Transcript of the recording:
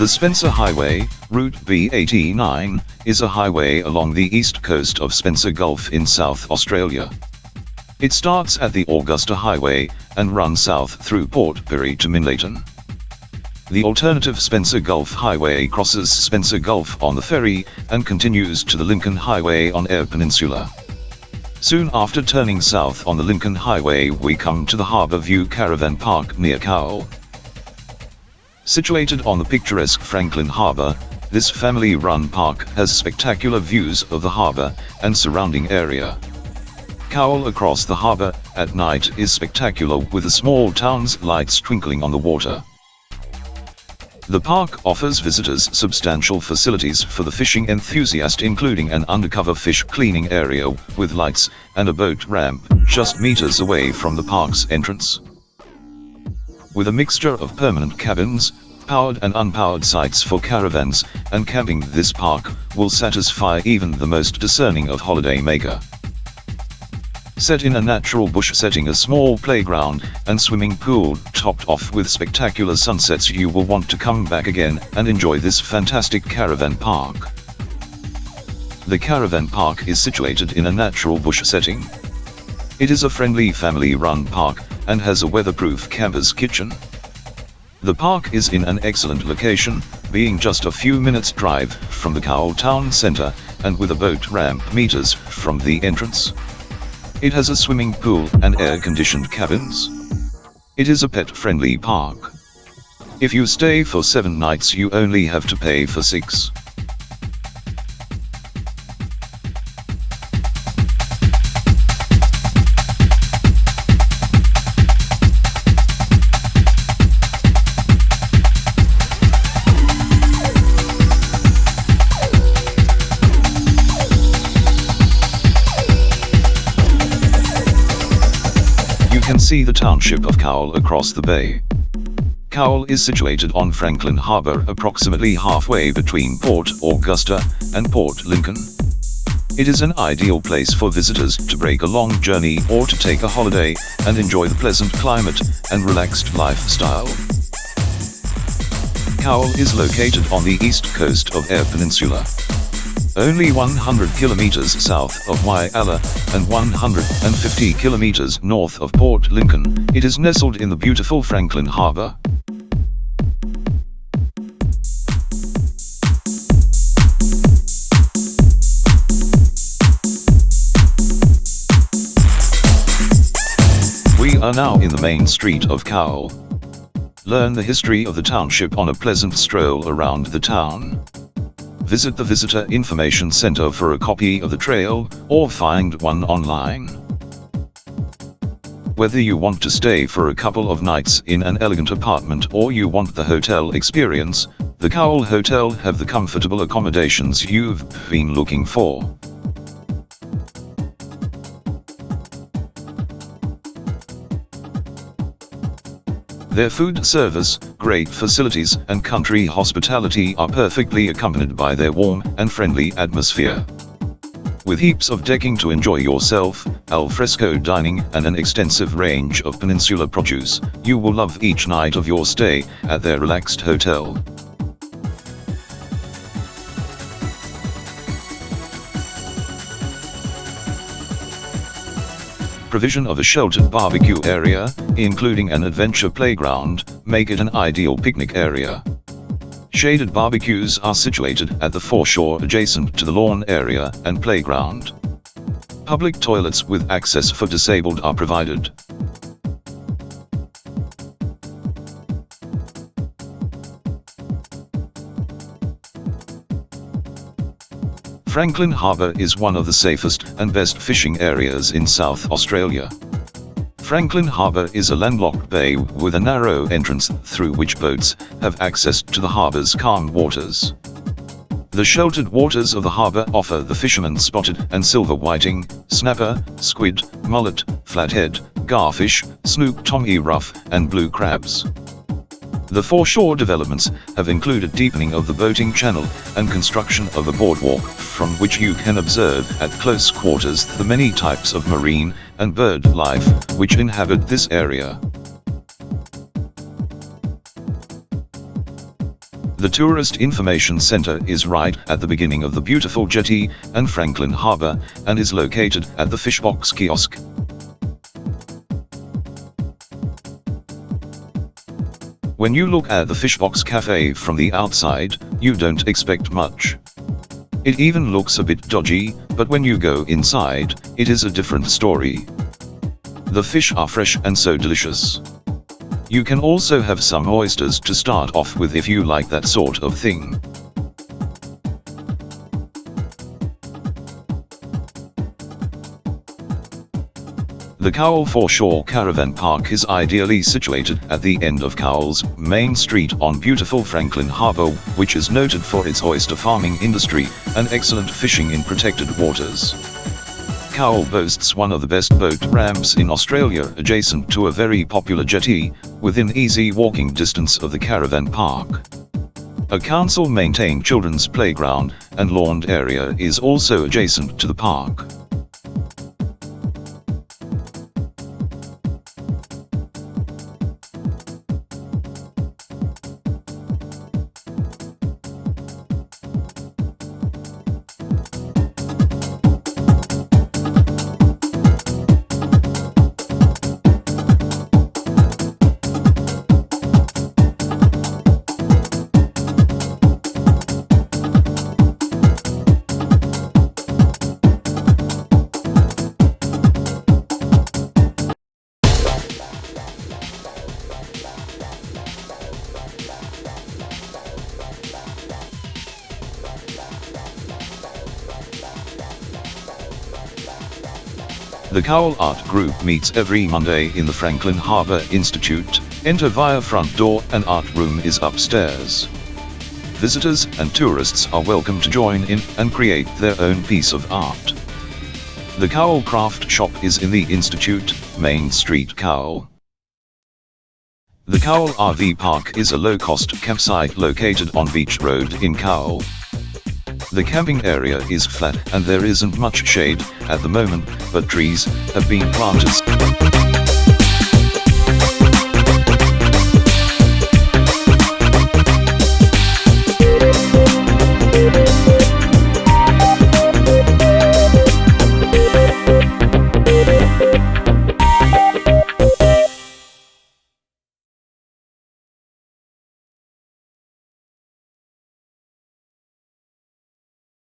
The Spencer Highway, Route B89, is a highway along the east coast of Spencer Gulf in South Australia. It starts at the Augusta Highway and runs south through Port Pirie to Minlayton. The alternative Spencer Gulf Highway crosses Spencer Gulf on the ferry and continues to the Lincoln Highway on Eyre Peninsula. Soon after turning south on the Lincoln Highway, we come to the Harbour View Caravan Park near Cowell. Situated on the picturesque Franklin Harbour, this family-run park has spectacular views of the harbour and surrounding area. Cowell across the harbour at night is spectacular, with the small town's lights twinkling on the water. The park offers visitors substantial facilities for the fishing enthusiast, including an undercover fish cleaning area with lights and a boat ramp just meters away from the park's entrance. With a mixture of permanent cabins, powered and unpowered sites for caravans and camping, this park will satisfy even the most discerning of holidaymaker. Set in a natural bush setting, a small playground and swimming pool topped off with spectacular sunsets, you will want to come back again and enjoy this fantastic caravan park. The caravan park is situated in a natural bush setting. It is a friendly family-run park and has a weatherproof camper's kitchen. The park is in an excellent location, being just a few minutes' drive from the Cowell town centre and with a boat ramp meters from the entrance. It has a swimming pool and air-conditioned cabins. It is a pet-friendly park. If you stay for 7 nights, you only have to pay for 6. You can see the township of Cowell across the bay. Cowell is situated on Franklin Harbour, approximately halfway between Port Augusta and Port Lincoln. It is an ideal place for visitors to break a long journey or to take a holiday and enjoy the pleasant climate and relaxed lifestyle. Cowell is located on the east coast of Eyre Peninsula. Only 100 kilometers south of Whyalla and 150 kilometers north of Port Lincoln, it is nestled in the beautiful Franklin Harbour. We are now in the main street of Cowell. Learn the history of the township on a pleasant stroll around the town. Visit the Visitor Information Center for a copy of the trail, or find one online. Whether you want to stay for a couple of nights in an elegant apartment or you want the hotel experience, the Cowell Hotel have the comfortable accommodations you've been looking for. Their food service, great facilities and country hospitality are perfectly accompanied by their warm and friendly atmosphere. With heaps of decking to enjoy yourself, al fresco dining and an extensive range of peninsular produce, you will love each night of your stay at their relaxed hotel. Provision of a sheltered barbecue area, including an adventure playground, make it an ideal picnic area. Shaded barbecues are situated at the foreshore adjacent to the lawn area and playground. Public toilets with access for disabled are provided. Franklin Harbour is one of the safest and best fishing areas in South Australia. Franklin Harbour is a landlocked bay with a narrow entrance through which boats have access to the harbour's calm waters. The sheltered waters of the harbour offer the fishermen spotted and silver whiting, snapper, squid, mullet, flathead, garfish, snook, tommy rough and blue crabs. The foreshore developments have included deepening of the boating channel and construction of a boardwalk from which you can observe at close quarters the many types of marine and bird life which inhabit this area. The Tourist Information Center is right at the beginning of the beautiful jetty and Franklin Harbour, and is located at the Fishbox kiosk. When you look at the Fishbox Cafe from the outside, you don't expect much. It even looks a bit dodgy, but when you go inside, it is a different story. The fish are fresh and so delicious. You can also have some oysters to start off with if you like that sort of thing. The Cowell Foreshore Caravan Park is ideally situated at the end of Cowell's main street on beautiful Franklin Harbour, which is noted for its oyster farming industry and excellent fishing in protected waters. Cowell boasts one of the best boat ramps in Australia, adjacent to a very popular jetty, within easy walking distance of the Caravan Park. A council-maintained children's playground and lawn area is also adjacent to the park. The Cowell Art Group meets every Monday in the Franklin Harbour Institute. Enter via front door, and art room is upstairs. Visitors and tourists are welcome to join in and create their own piece of art. The Cowell Craft Shop is in the Institute, Main Street, Cowell. The Cowell Rv Park is a low-cost campsite located on Beach Road in Cowell. The camping area is flat and there isn't much shade at the moment, but trees have been planted.